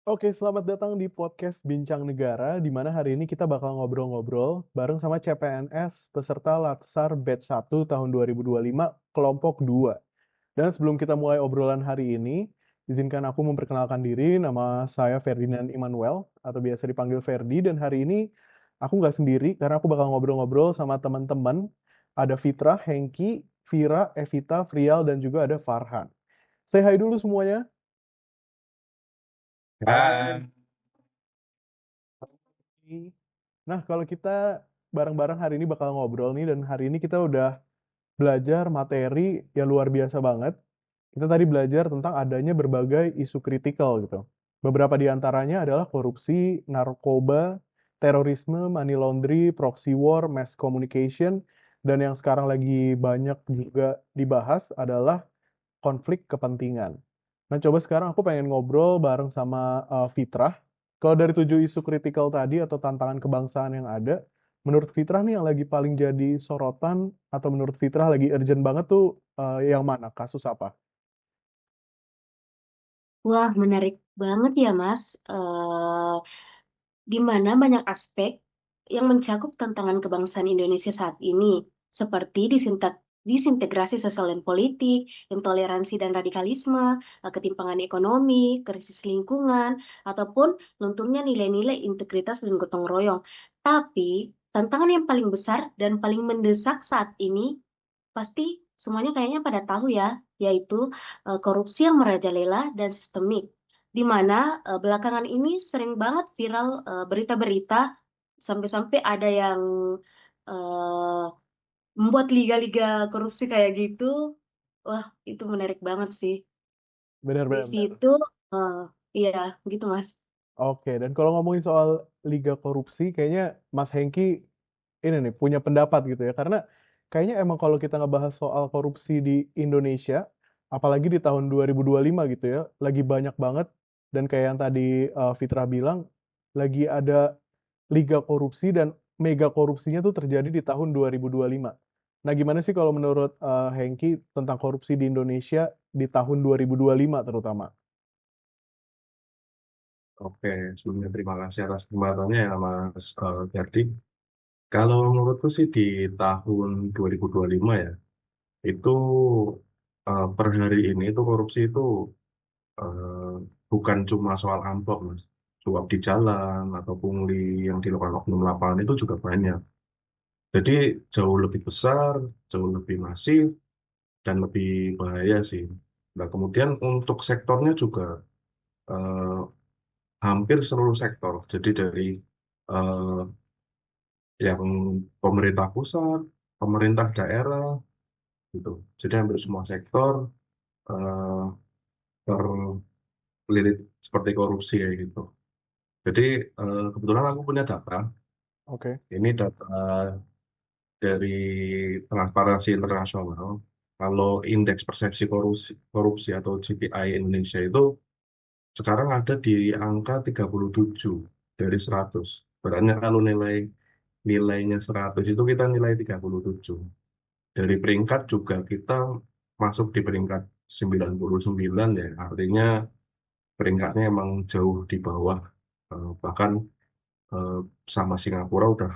Oke, selamat datang di podcast Bincang Negara, di mana hari ini kita bakal ngobrol-ngobrol bareng sama CPNS peserta Latsar Batch 1 tahun 2025, kelompok 2. Dan sebelum kita mulai obrolan hari ini, izinkan aku memperkenalkan diri, nama saya Ferdinand Immanuel, atau biasa dipanggil Ferdi, dan hari ini aku nggak sendiri, karena aku bakal ngobrol-ngobrol sama teman-teman, ada Fitra, Hengki, Vira, Evita, Frial, dan juga ada Farhan. Say hi dulu semuanya. Hai. Nah, kalau kita bareng-bareng hari ini bakal ngobrol nih, dan hari ini kita udah belajar materi yang luar biasa banget. Kita tadi belajar tentang adanya berbagai isu kritikal gitu. Beberapa di antaranya adalah korupsi, narkoba, terorisme, money laundry, proxy war, mass communication, dan yang sekarang lagi banyak juga dibahas adalah konflik kepentingan. Nah, coba sekarang aku pengen ngobrol bareng sama Fitrah. Kalau dari 7 isu kritikal tadi atau tantangan kebangsaan yang ada, menurut Fitrah nih yang lagi paling jadi sorotan atau menurut Fitrah lagi urgent banget tuh yang mana? Kasus apa? Wah, menarik banget ya, Mas. Di mana banyak aspek yang mencakup tantangan kebangsaan Indonesia saat ini, seperti disintegrasi sosial dan politik, intoleransi dan radikalisme, ketimpangan ekonomi, krisis lingkungan, ataupun lunturnya nilai-nilai integritas dan gotong royong. Tapi, tantangan yang paling besar dan paling mendesak saat ini pasti semuanya kayaknya pada tahu ya, yaitu korupsi yang merajalela dan sistemik, di mana belakangan ini sering banget viral berita-berita sampai-sampai ada yang eh, membuat liga-liga korupsi kayak gitu. Wah, itu menarik banget sih. Di Benar-benar. situ, eh, iya gitu Mas. Oke, dan kalau ngomongin soal liga korupsi, kayaknya Mas Hengki ini nih punya pendapat gitu ya. Karena kayaknya emang kalau kita ngebahas soal korupsi di Indonesia, apalagi di tahun 2025 gitu ya, lagi banyak banget. Dan kayak yang tadi Fitra bilang, lagi ada liga korupsi dan mega korupsinya tuh terjadi di tahun 2025. Nah, gimana sih kalau menurut Hengki tentang korupsi di Indonesia di tahun 2025 terutama? Oke, sebelumnya terima kasih atas kesempatannya ya Mas Ferdi. Kalau menurutku sih di tahun 2025 ya, itu per hari ini itu korupsi itu eh, bukan cuma soal amplop Mas. Suap di jalan atau pungli yang dilakukan oknum lapangan itu juga banyak. Jadi jauh lebih besar, jauh lebih masif, dan lebih bahaya sih. Nah kemudian untuk sektornya juga eh, hampir seluruh sektor. Jadi dari eh, yang pemerintah pusat, pemerintah daerah, gitu. Jadi hampir semua sektor eh, terlilit seperti korupsi ya gitu. Jadi kebetulan aku punya data. Oke. Ini data dari Transparansi Internasional. Kalau indeks persepsi korupsi atau CPI Indonesia itu sekarang ada di angka 37 dari 100. Berarti kalau nilainya 100 itu kita nilai 37. Dari peringkat juga kita masuk di peringkat 99 ya. Artinya peringkatnya emang jauh di bawah. Bahkan eh, sama Singapura udah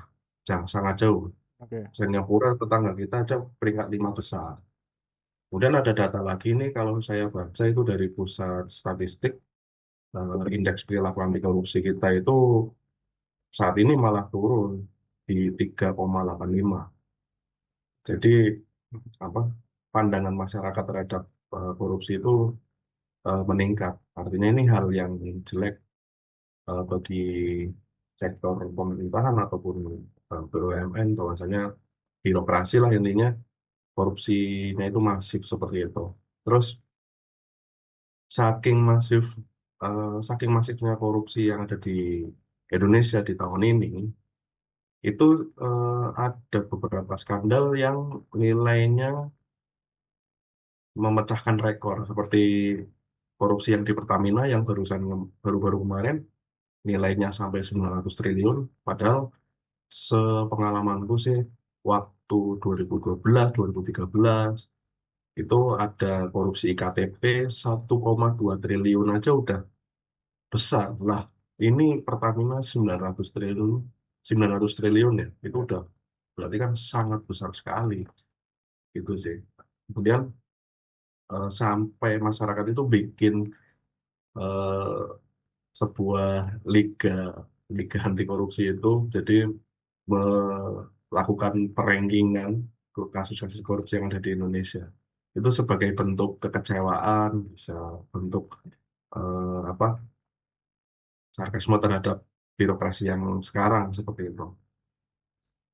sangat jauh. Oke. Singapura tetangga kita aja peringkat 5 besar. Kemudian ada data lagi nih kalau saya baca itu dari pusat statistik, indeks perilaku anti korupsi kita itu saat ini malah turun di 3,85. Jadi apa pandangan masyarakat terhadap korupsi itu meningkat. Artinya ini hal yang jelek bagi sektor pemerintahan ataupun BUMN, bahwasanya birokrasi lah intinya korupsinya itu masif seperti itu. Terus saking masif saking masifnya korupsi yang ada di Indonesia di tahun ini, itu ada beberapa skandal yang nilainya memecahkan rekor seperti korupsi yang di Pertamina yang baru-baru kemarin nilainya sampai 900 triliun, padahal sepengalamanku sih waktu 2012 2013 itu ada korupsi IKTP 1,2 triliun aja besar lah. Ini Pertamina 900 triliun ya, itu Ya. udah berarti kan sangat besar sekali gitu sih. Kemudian sampai masyarakat itu bikin eh, sebuah liga liga anti korupsi itu, jadi melakukan perenggingan ke kasus-kasus korupsi yang ada di Indonesia. Itu sebagai bentuk kekecewaan, bisa bentuk apa, sarkasme terhadap birokrasi yang sekarang seperti itu.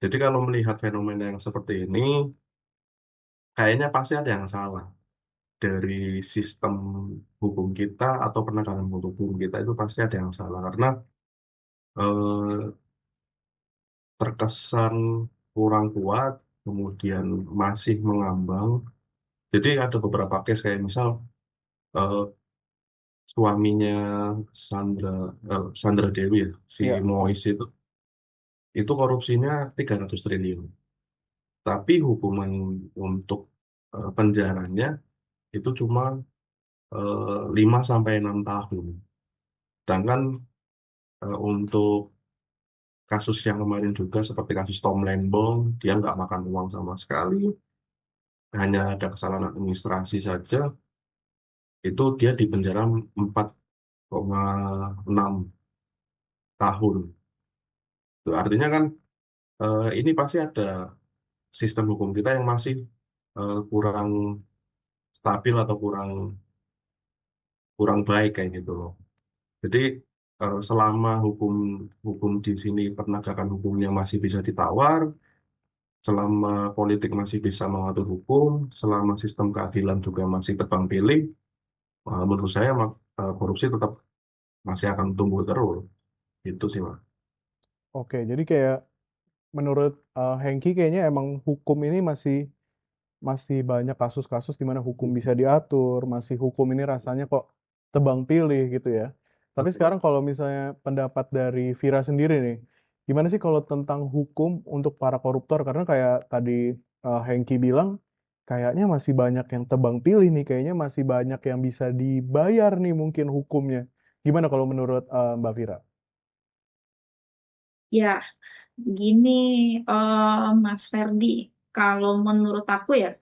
Jadi kalau melihat fenomena yang seperti ini, kayaknya pasti ada yang salah dari sistem hukum kita atau penegakan hukum kita, itu pasti ada yang salah karena eh, terkesan kurang kuat, kemudian masih mengambang. Jadi ada beberapa case kayak misal eh, suaminya Sandra Sandra Dewi ya, si Iya. Mois itu korupsinya 300 triliun. Tapi hukuman untuk penjaranya itu cuma 5 sampai 6 tahun. Sedangkan untuk kasus yang kemarin juga seperti kasus Tom Lembong, dia nggak makan uang sama sekali, hanya ada kesalahan administrasi saja, itu dia di penjara 4,6 tahun. Itu artinya kan ini pasti ada sistem hukum kita yang masih kurang stabil atau kurang kurang baik kayak gitu loh. Jadi selama hukum hukum di sini, penegakan hukumnya masih bisa ditawar, selama politik masih bisa mengatur hukum, selama sistem keadilan juga masih tebang pilih, menurut saya korupsi tetap masih akan tumbuh terus. Itu sih, Mas. Oke, jadi kayak menurut Hengki kayaknya emang hukum ini masih masih banyak kasus-kasus di mana hukum bisa diatur, masih hukum ini rasanya kok tebang pilih gitu ya. Tapi Betul. sekarang kalau misalnya pendapat dari Vira sendiri nih, gimana sih kalau tentang hukum untuk para koruptor? Karena kayak tadi Hengki bilang, kayaknya masih banyak yang tebang pilih nih, kayaknya masih banyak yang bisa dibayar nih mungkin hukumnya. Gimana kalau menurut Mbak Vira? Ya, gini, Mas Ferdi, kalau menurut aku ya,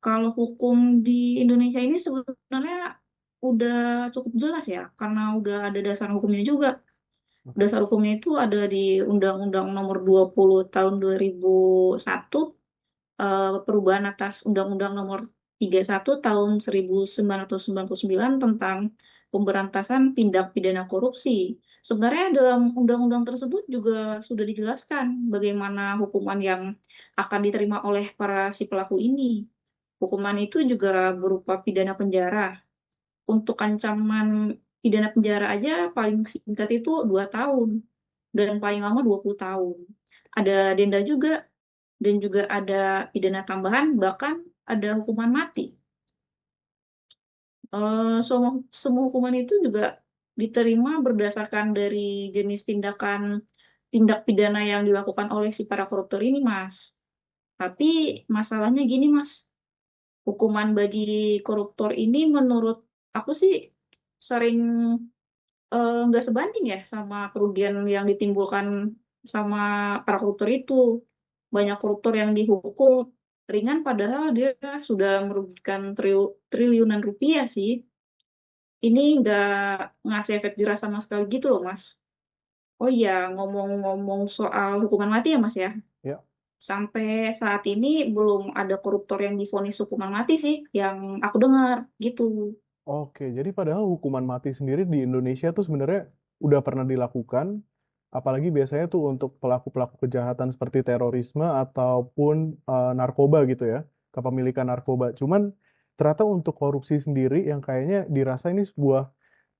kalau hukum di Indonesia ini sebenarnya udah cukup jelas ya, karena udah ada dasar hukumnya juga. Dasar hukumnya itu ada di Undang-Undang Nomor 20 Tahun 2001, perubahan atas Undang-Undang Nomor 31 Tahun 1999 tentang pemberantasan tindak pidana korupsi. Sebenarnya dalam undang-undang tersebut juga sudah dijelaskan bagaimana hukuman yang akan diterima oleh para si pelaku ini. Hukuman itu juga berupa pidana penjara. Untuk ancaman pidana penjara aja paling singkat itu 2 tahun dan paling lama 20 tahun. Ada denda juga dan juga ada pidana tambahan, bahkan ada hukuman mati. Semua hukuman itu juga diterima berdasarkan dari jenis tindak pidana yang dilakukan oleh si para koruptor ini, Mas. Tapi masalahnya gini, Mas, hukuman bagi koruptor ini menurut aku sih sering nggak sebanding ya sama kerugian yang ditimbulkan sama para koruptor itu. Banyak koruptor yang dihukum ringan padahal dia sudah merugikan triliunan rupiah sih. Ini nggak ngasih efek jerah sama sekali gitu loh, Mas. Oh iya, ngomong-ngomong soal hukuman mati ya, Mas ya. Ya. Sampai saat ini belum ada koruptor yang divonis hukuman mati sih, yang aku dengar gitu. Oke, jadi padahal hukuman mati sendiri di Indonesia tuh sebenarnya udah pernah dilakukan, apalagi biasanya tuh untuk pelaku-pelaku kejahatan seperti terorisme ataupun narkoba gitu ya, kepemilikan narkoba. Cuman ternyata untuk korupsi sendiri yang kayaknya dirasa ini sebuah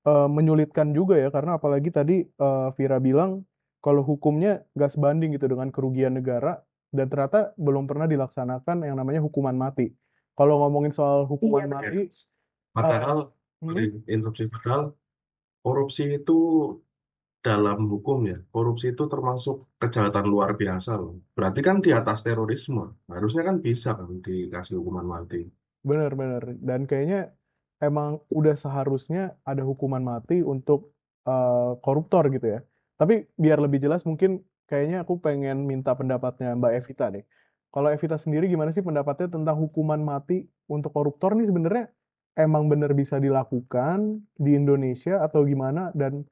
menyulitkan juga ya, karena apalagi tadi Vira bilang kalau hukumnya nggak sebanding gitu dengan kerugian negara, dan ternyata belum pernah dilaksanakan yang namanya hukuman mati. Kalau ngomongin soal Iya, hukuman betul, mati, Mas. eh, Padahal, hmm, sorry, interupsi, padahal korupsi itu dalam hukum ya, korupsi itu termasuk kejahatan luar biasa loh. Berarti kan di atas terorisme. Harusnya kan bisa kan dikasih hukuman mati. bener-bener. Dan kayaknya emang udah seharusnya ada hukuman mati untuk koruptor gitu ya. Tapi biar lebih jelas mungkin kayaknya aku pengen minta pendapatnya Mbak Evita nih. Kalau Evita sendiri gimana sih pendapatnya tentang hukuman mati untuk koruptor nih sebenarnya emang benar bisa dilakukan di Indonesia atau gimana? Dan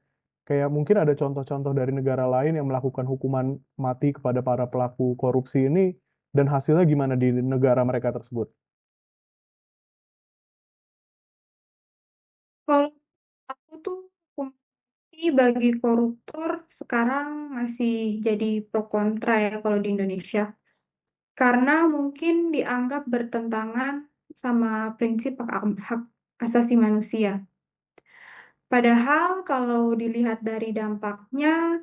kayak mungkin ada contoh-contoh dari negara lain yang melakukan hukuman mati kepada para pelaku korupsi ini dan hasilnya gimana di negara mereka tersebut? Kalau aku tuh hukum mati bagi koruptor sekarang masih jadi pro kontra ya kalau di Indonesia. Karena mungkin dianggap bertentangan sama prinsip hak asasi manusia. Padahal kalau dilihat dari dampaknya,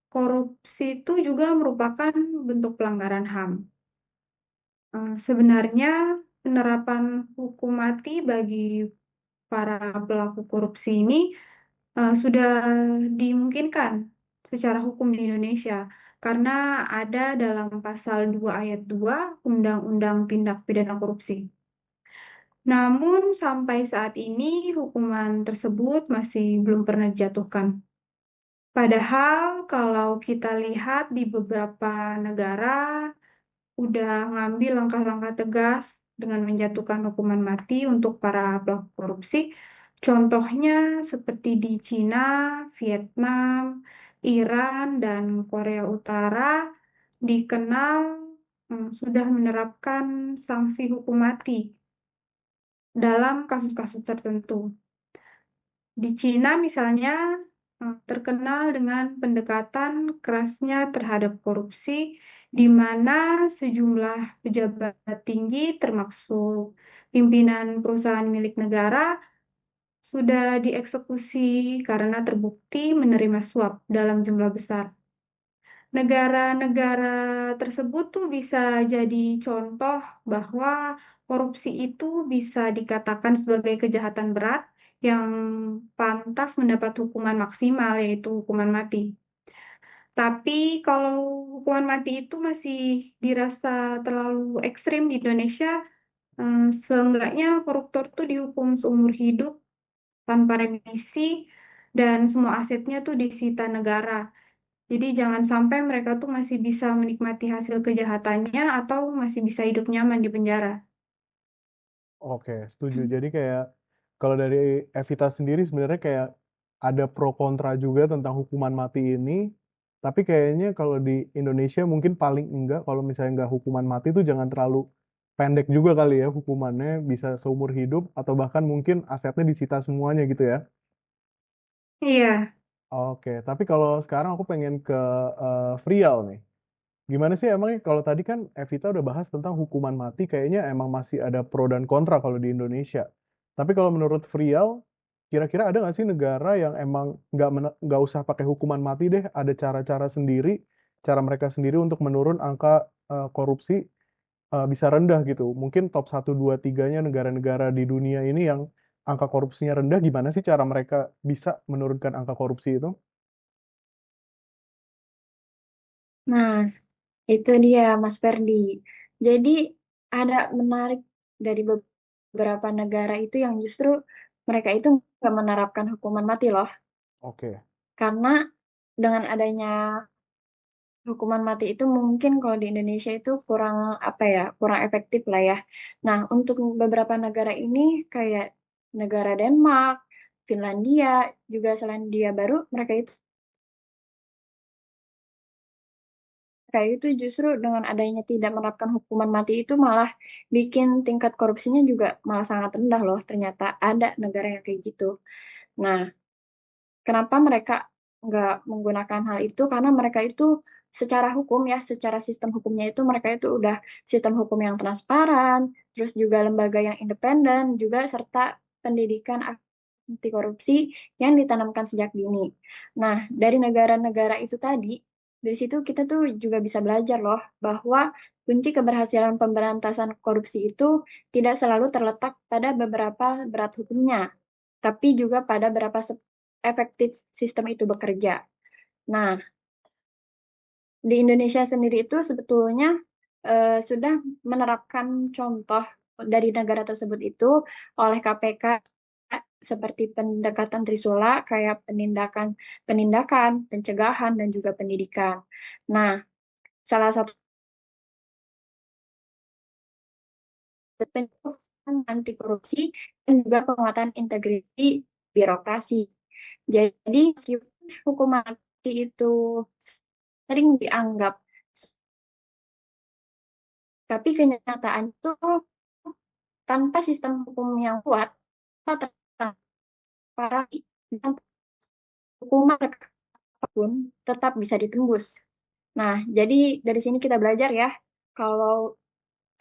korupsi itu juga merupakan bentuk pelanggaran HAM. Sebenarnya penerapan hukum mati bagi para pelaku korupsi ini sudah dimungkinkan secara hukum di Indonesia karena ada dalam pasal 2 ayat 2 Undang-Undang Tindak Pidana Korupsi. Namun sampai saat ini hukuman tersebut masih belum pernah dijatuhkan. Padahal kalau kita lihat di beberapa negara udah ngambil langkah-langkah tegas dengan menjatuhkan hukuman mati untuk para pelaku korupsi. Contohnya seperti di Cina, Vietnam, Iran, dan Korea Utara dikenal sudah menerapkan sanksi hukum mati dalam kasus-kasus tertentu. Di Cina misalnya terkenal dengan pendekatan kerasnya terhadap korupsi, di mana sejumlah pejabat tinggi termasuk pimpinan perusahaan milik negara sudah dieksekusi karena terbukti menerima suap dalam jumlah besar. Negara-negara tersebut tuh bisa jadi contoh bahwa korupsi itu bisa dikatakan sebagai kejahatan berat yang pantas mendapat hukuman maksimal, yaitu hukuman mati. Tapi kalau hukuman mati itu masih dirasa terlalu ekstrim di Indonesia, seenggaknya koruptor tuh dihukum seumur hidup tanpa remisi dan semua asetnya tuh disita negara. Jadi jangan sampai mereka tuh masih bisa menikmati hasil kejahatannya atau masih bisa hidup nyaman di penjara. Oke, setuju. Jadi kayak kalau dari Evita sendiri sebenarnya kayak ada pro kontra juga tentang hukuman mati ini. Tapi kayaknya kalau di Indonesia mungkin paling enggak kalau misalnya enggak hukuman mati itu jangan terlalu pendek juga kali ya hukumannya bisa seumur hidup atau bahkan mungkin asetnya disita semuanya gitu ya. Iya. Oke, tapi kalau sekarang aku pengen ke Frial nih. Gimana sih emangnya kalau tadi kan Evita udah bahas tentang hukuman mati, kayaknya emang masih ada pro dan kontra kalau di Indonesia. Tapi kalau menurut Frial, kira-kira ada nggak sih negara yang emang nggak usah pakai hukuman mati deh, ada cara-cara sendiri, cara mereka sendiri untuk menurun angka korupsi bisa rendah gitu. Mungkin top 1, 2, 3-nya negara-negara di dunia ini yang angka korupsinya rendah, gimana sih cara mereka bisa menurunkan angka korupsi itu? Nah, itu dia Mas Ferdi. Jadi ada menarik dari beberapa negara itu yang justru mereka itu nggak menerapkan hukuman mati loh. Oke. Karena dengan adanya hukuman mati itu mungkin kalau di Indonesia itu kurang apa ya, kurang efektif lah ya. Nah, untuk beberapa negara ini kayak negara Denmark, Finlandia, juga Selandia Baru, kayak itu justru dengan adanya tidak menerapkan hukuman mati itu malah bikin tingkat korupsinya juga malah sangat rendah loh. Ternyata ada negara yang kayak gitu. Nah, kenapa mereka nggak menggunakan hal itu? Karena mereka itu secara hukum ya, secara sistem hukumnya itu mereka itu udah sistem hukum yang transparan, terus juga lembaga yang independen, juga serta pendidikan anti korupsi yang ditanamkan sejak dini. Nah, dari negara-negara itu tadi, dari situ kita tuh juga bisa belajar loh bahwa kunci keberhasilan pemberantasan korupsi itu tidak selalu terletak pada beberapa berat hukumnya, tapi juga pada berapa efektif sistem itu bekerja. Nah, di Indonesia sendiri itu sebetulnya sudah menerapkan contoh dari negara tersebut itu oleh KPK seperti pendekatan Trisula kayak penindakan, pencegahan dan juga pendidikan. Nah, salah satu pencegahan anti korupsi dan juga penguatan integriti birokrasi. Jadi, meskipun hukum mati itu sering dianggap, tapi kenyataan itu tanpa sistem hukum yang kuat, para hukuman apapun tetap bisa ditembus. Nah, jadi dari sini kita belajar ya, kalau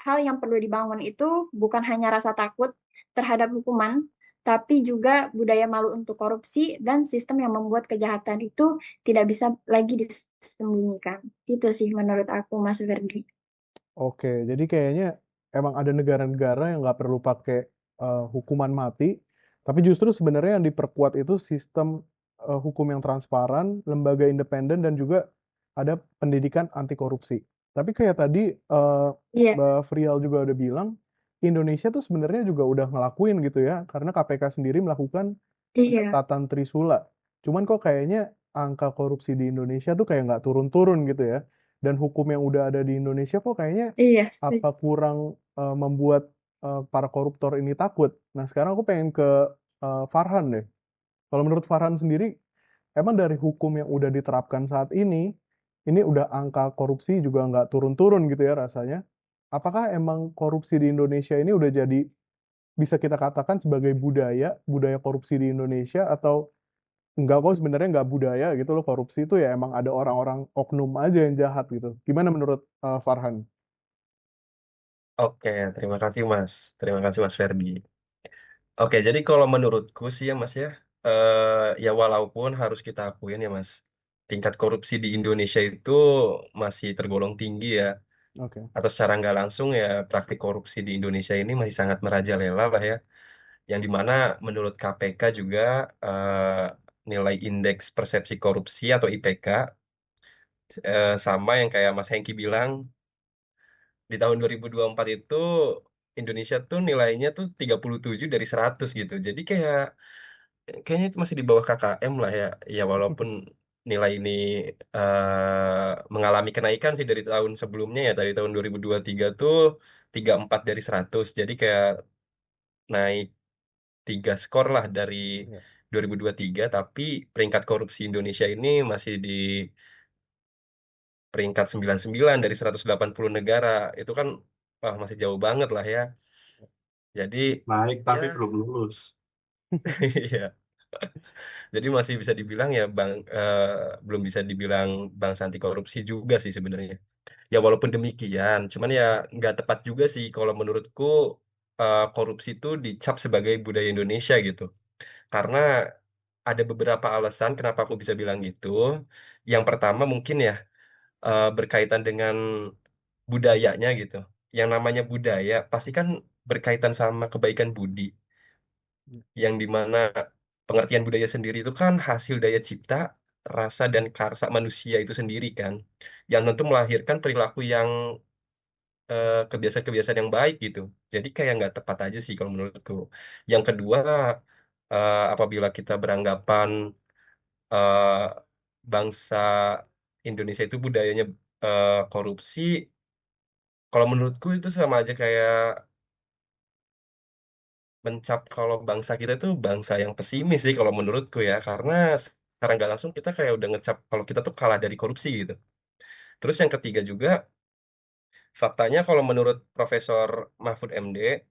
hal yang perlu dibangun itu bukan hanya rasa takut terhadap hukuman, tapi juga budaya malu untuk korupsi dan sistem yang membuat kejahatan itu tidak bisa lagi disembunyikan. Itu sih menurut aku, Mas Verdi. Oke, jadi kayaknya emang ada negara-negara yang nggak perlu pakai hukuman mati, tapi justru sebenarnya yang diperkuat itu sistem hukum yang transparan, lembaga independen, dan juga ada pendidikan anti korupsi. Tapi kayak tadi Iya, Mbak Frial juga udah bilang, Indonesia tuh sebenarnya juga udah ngelakuin gitu ya, karena KPK sendiri melakukan iya, pendekatan Trisula. Cuman kok kayaknya angka korupsi di Indonesia tuh kayak nggak turun-turun gitu ya. Dan hukum yang udah ada di Indonesia kok kayaknya iya, apa kurang membuat para koruptor ini takut. Nah, sekarang aku pengen ke Farhan deh. Kalau menurut Farhan sendiri, emang dari hukum yang udah diterapkan saat ini udah angka korupsi juga nggak turun-turun gitu ya rasanya. Apakah emang korupsi di Indonesia ini udah jadi bisa kita katakan sebagai budaya korupsi di Indonesia, atau enggak kok sebenarnya nggak budaya gitu loh, korupsi itu ya emang ada orang-orang oknum aja yang jahat gitu. Gimana menurut Farhan? Oke, terima kasih Mas. Terima kasih Mas Ferdi. Oke, jadi kalau menurutku sih ya Mas ya, ya walaupun harus kita akuin ya Mas, tingkat korupsi di Indonesia itu masih tergolong tinggi ya, Oke. atau secara nggak langsung ya praktik korupsi di Indonesia ini masih sangat merajalela lah ya, yang dimana menurut KPK juga nilai indeks persepsi korupsi atau IPK sama yang kayak Mas Hengki bilang di tahun 2024 itu Indonesia tuh nilainya tuh 37 dari 100 gitu. Jadi kayaknya itu masih di bawah KKM lah ya. Ya walaupun nilai ini mengalami kenaikan sih dari tahun sebelumnya ya, dari tahun 2023 tuh 34 dari 100. Jadi kayak naik 3 skor lah dari Ya. 2023, tapi peringkat korupsi Indonesia ini masih di peringkat 99 dari 180 negara. Itu kan wah, masih jauh banget lah ya. Jadi Naik ya tapi belum lulus. iya. Jadi masih bisa dibilang ya belum bisa dibilang bangsa anti korupsi juga sih sebenarnya. Ya walaupun demikian, cuman ya nggak tepat juga sih kalau menurutku korupsi itu dicap sebagai budaya Indonesia gitu. Karena ada beberapa alasan kenapa aku bisa bilang gitu. Yang pertama mungkin ya berkaitan dengan budayanya gitu. Yang namanya budaya pasti kan berkaitan sama kebaikan budi, yang dimana pengertian budaya sendiri itu kan hasil daya cipta, rasa dan karsa manusia itu sendiri kan, yang tentu melahirkan perilaku yang kebiasaan-kebiasaan yang baik gitu. Jadi kayak nggak tepat aja sih kalau menurutku. Yang kedua, apabila kita beranggapan eh, bangsa Indonesia itu budayanya korupsi, kalau menurutku itu sama aja kayak mencap kalau bangsa kita itu bangsa yang pesimis sih kalau menurutku ya, karena sekarang nggak langsung kita kayak udah ngecap kalau kita tuh kalah dari korupsi gitu. Terus yang ketiga juga faktanya kalau menurut Profesor Mahfud MD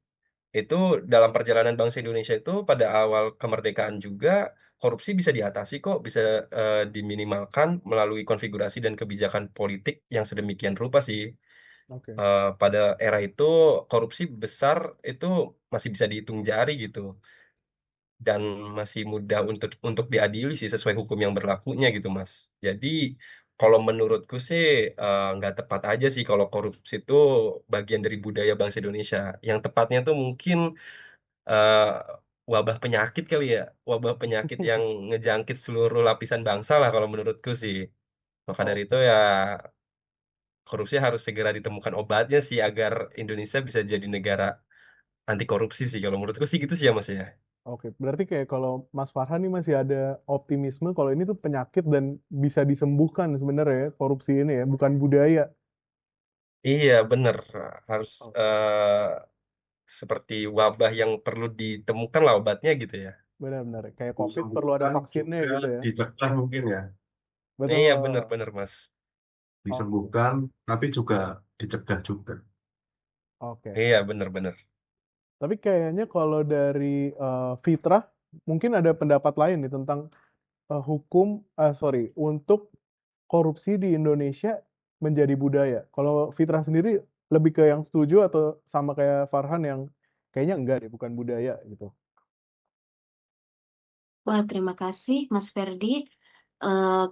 itu dalam perjalanan bangsa Indonesia itu pada awal kemerdekaan juga korupsi bisa diatasi kok, bisa diminimalkan melalui konfigurasi dan kebijakan politik yang sedemikian rupa sih. Oke. Pada era itu korupsi besar itu masih bisa dihitung jari gitu, dan masih mudah untuk diadili sih sesuai hukum yang berlakunya gitu Mas. Jadi kalau menurutku sih nggak tepat aja sih kalau korupsi itu bagian dari budaya bangsa Indonesia. Yang tepatnya tuh mungkin eh, wabah penyakit kali ya, wabah penyakit yang ngejangkit seluruh lapisan bangsa lah kalau menurutku sih. Maka dari itu Oke. ya korupsi harus segera ditemukan obatnya sih agar Indonesia bisa jadi negara anti korupsi sih kalau menurutku sih gitu sih ya Mas ya. Oke, berarti kayak kalau Mas Farhan nih masih ada optimisme kalau ini tuh penyakit dan bisa disembuhkan sebenarnya ya, korupsi ini ya, bukan budaya. Iya, bener. Harus Oh, seperti wabah yang perlu ditemukan lah obatnya gitu ya. benar-benar. Kayak COVID perlu ada Disembuhkan vaksinnya juga gitu ya. dicegah mungkin ya. Iya, Betul. bener-bener, Mas. Oke, Disembuhkan tapi juga dicegah juga. oke. Iya, bener-bener. Tapi kayaknya kalau dari Fitrah, mungkin ada pendapat lain nih tentang sorry, untuk korupsi di Indonesia menjadi budaya. Kalau Fitrah sendiri lebih ke yang setuju atau sama kayak Farhan yang kayaknya enggak deh, bukan budaya gitu. Wah, terima kasih Mas Ferdi.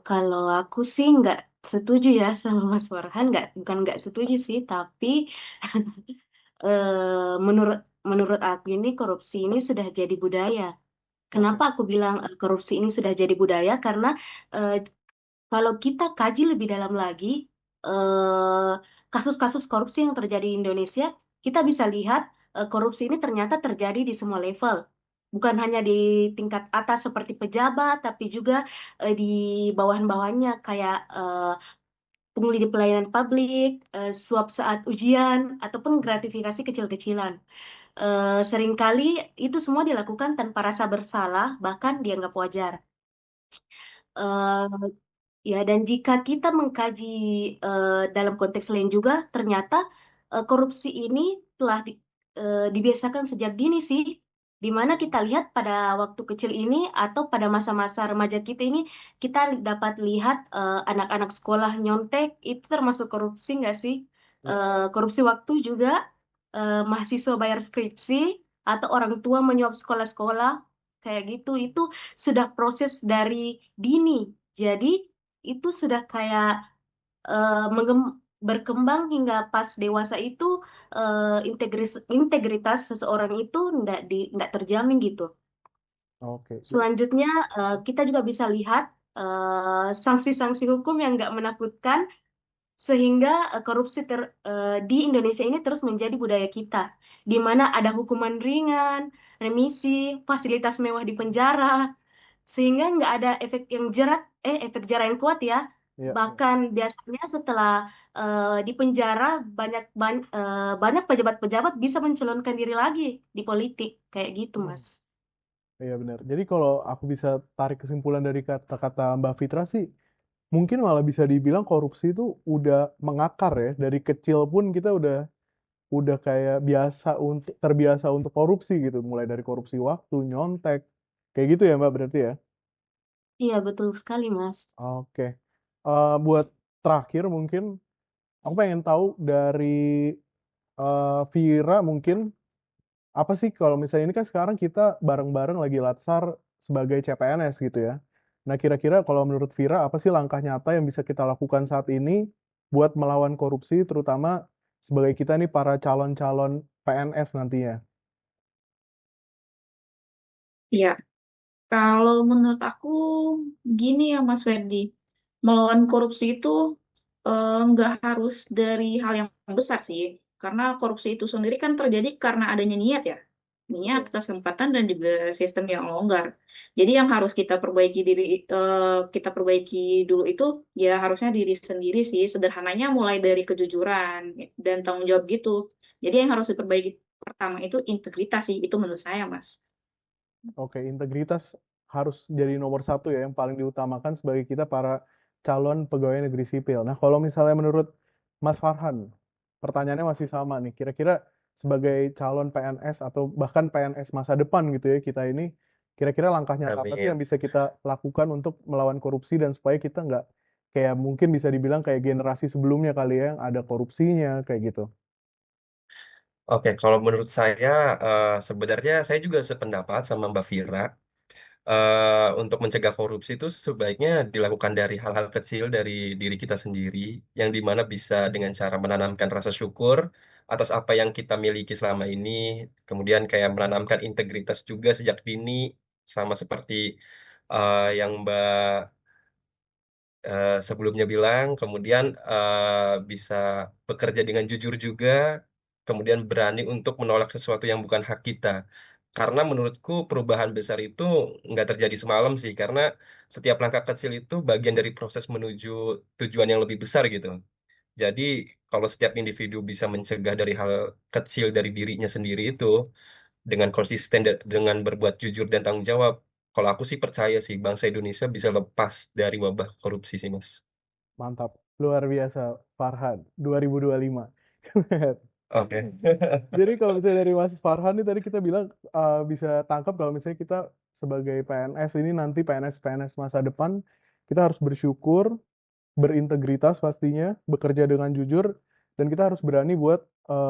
Kalau aku sih nggak setuju ya sama Mas Farhan, bukan nggak setuju sih, tapi menurut menurut aku ini korupsi ini sudah jadi budaya. Oke. Kenapa aku bilang korupsi ini sudah jadi budaya? Karena eh, kalau kita kaji lebih dalam lagi eh, kasus-kasus korupsi yang terjadi di Indonesia, kita bisa lihat korupsi ini ternyata terjadi di semua level. Bukan hanya di tingkat atas seperti pejabat, tapi juga di bawahan-bawahannya kayak pungli di pelayanan publik, suap saat ujian, ataupun gratifikasi kecil-kecilan. Seringkali itu semua dilakukan tanpa rasa bersalah, bahkan dianggap wajar. Eh, Ya, dan jika kita mengkaji dalam konteks lain juga, ternyata korupsi ini telah dibiasakan sejak dini sih, di mana kita lihat pada waktu kecil ini atau pada masa-masa remaja kita ini, kita dapat lihat anak-anak sekolah nyontek, itu termasuk korupsi nggak sih? Ya. Korupsi waktu juga, mahasiswa bayar skripsi, atau orang tua menyuap sekolah-sekolah, kayak gitu, itu sudah proses dari dini. Jadi, itu sudah kayak berkembang hingga pas dewasa itu integritas seseorang itu ndak terjamin gitu. Oke. Selanjutnya kita juga bisa lihat sanksi-sanksi hukum yang nggak menakutkan sehingga di Indonesia ini terus menjadi budaya kita, di mana ada hukuman ringan, remisi, fasilitas mewah di penjara, sehingga nggak ada efek jerah yang kuat ya. Ya, ya. Bahkan biasanya setelah di penjara banyak pejabat-pejabat bisa mencalonkan diri lagi di politik kayak gitu, Hmm. Mas. Iya benar. Jadi kalau aku bisa tarik kesimpulan dari kata-kata Mbak Fitra sih, mungkin malah bisa dibilang korupsi itu udah mengakar ya. Dari kecil pun kita udah kayak terbiasa untuk korupsi gitu, mulai dari korupsi waktu, nyontek, kayak gitu ya Mbak berarti ya. Iya, betul sekali, Mas. Oke. Buat terakhir mungkin aku pengen tahu dari Vira mungkin apa sih kalau misalnya ini kan sekarang kita bareng-bareng lagi latsar sebagai CPNS gitu ya. Nah, kira-kira kalau menurut Vira apa sih langkah nyata yang bisa kita lakukan saat ini buat melawan korupsi terutama sebagai kita nih para calon-calon PNS nantinya. Iya, kalau menurut aku gini ya Mas Ferdi, melawan korupsi itu nggak harus dari hal yang besar sih, karena korupsi itu sendiri kan terjadi karena adanya niat ya, niat, Betul. kesempatan dan juga sistem yang longgar. Jadi yang harus kita perbaiki dulu itu ya harusnya diri sendiri sih, sederhananya mulai dari kejujuran dan tanggung jawab gitu. Jadi yang harus diperbaiki pertama itu integritas sih, itu menurut saya Mas. Oke, integritas harus jadi nomor satu ya, yang paling diutamakan sebagai kita para calon pegawai negeri sipil. Nah, kalau misalnya menurut Mas Farhan, pertanyaannya masih sama nih. Kira-kira sebagai calon PNS atau bahkan PNS masa depan gitu ya, kita ini, kira-kira langkah nyata apa sih yang Amin. bisa kita lakukan untuk melawan korupsi dan supaya kita nggak kayak mungkin bisa dibilang kayak generasi sebelumnya kali ya, yang ada korupsinya, kayak gitu. Oke, kalau menurut saya sebenarnya saya juga sependapat sama Mbak Vira. Untuk mencegah korupsi itu sebaiknya dilakukan dari hal-hal kecil dari diri kita sendiri, yang dimana bisa dengan cara menanamkan rasa syukur atas apa yang kita miliki selama ini, kemudian kayak menanamkan integritas juga sejak dini, sama seperti yang Mbak sebelumnya bilang, kemudian bisa bekerja dengan jujur juga, kemudian berani untuk menolak sesuatu yang bukan hak kita. Karena menurutku perubahan besar itu nggak terjadi semalam sih, karena setiap langkah kecil itu bagian dari proses menuju tujuan yang lebih besar gitu. Jadi kalau setiap individu bisa mencegah dari hal kecil dari dirinya sendiri itu dengan konsisten dengan berbuat jujur dan tanggung jawab, kalau aku sih percaya sih bangsa Indonesia bisa lepas dari wabah korupsi sih Mas. Mantap, luar biasa, Farhan, 2025. Oke. Jadi kalau misalnya dari Mas Farhan nih tadi kita bilang bisa tangkap kalau misalnya kita sebagai PNS ini nanti PNS masa depan kita harus bersyukur, berintegritas pastinya, bekerja dengan jujur, dan kita harus berani buat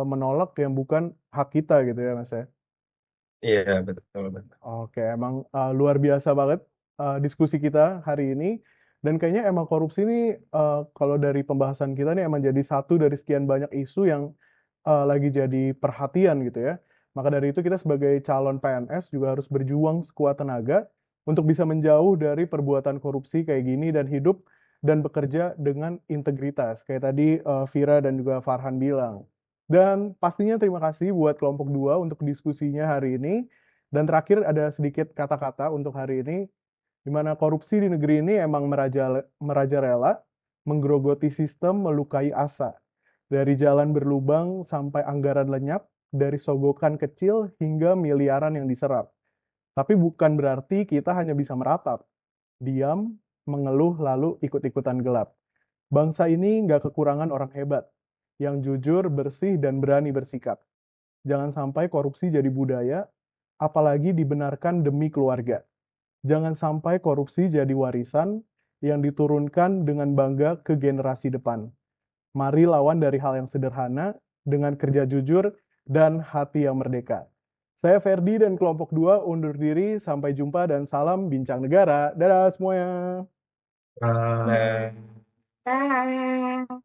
menolak yang bukan hak kita gitu ya Mas ya. Iya, betul, betul. Oke, emang luar biasa banget diskusi kita hari ini. Dan kayaknya emang korupsi ini kalau dari pembahasan kita nih emang jadi satu dari sekian banyak isu yang lagi jadi perhatian gitu ya. Maka dari itu kita sebagai calon PNS juga harus berjuang sekuat tenaga untuk bisa menjauh dari perbuatan korupsi kayak gini dan hidup dan bekerja dengan integritas. Kayak tadi Vira dan juga Farhan bilang. Dan pastinya terima kasih buat kelompok 2 untuk diskusinya hari ini. Dan terakhir ada sedikit kata-kata untuk hari ini, di mana korupsi di negeri ini emang merajalela, menggerogoti sistem, melukai asa. Dari jalan berlubang sampai anggaran lenyap, dari sogokan kecil hingga miliaran yang diserap. Tapi bukan berarti kita hanya bisa meratap, diam, mengeluh lalu ikut-ikutan gelap. Bangsa ini nggak kekurangan orang hebat, yang jujur, bersih, dan berani bersikap. Jangan sampai korupsi jadi budaya, apalagi dibenarkan demi keluarga. Jangan sampai korupsi jadi warisan yang diturunkan dengan bangga ke generasi depan. Mari lawan dari hal yang sederhana dengan kerja jujur dan hati yang merdeka. Saya Ferdi dan kelompok 2 undur diri. Sampai jumpa dan salam bincang negara. Dadah semuanya. Ah, Dah.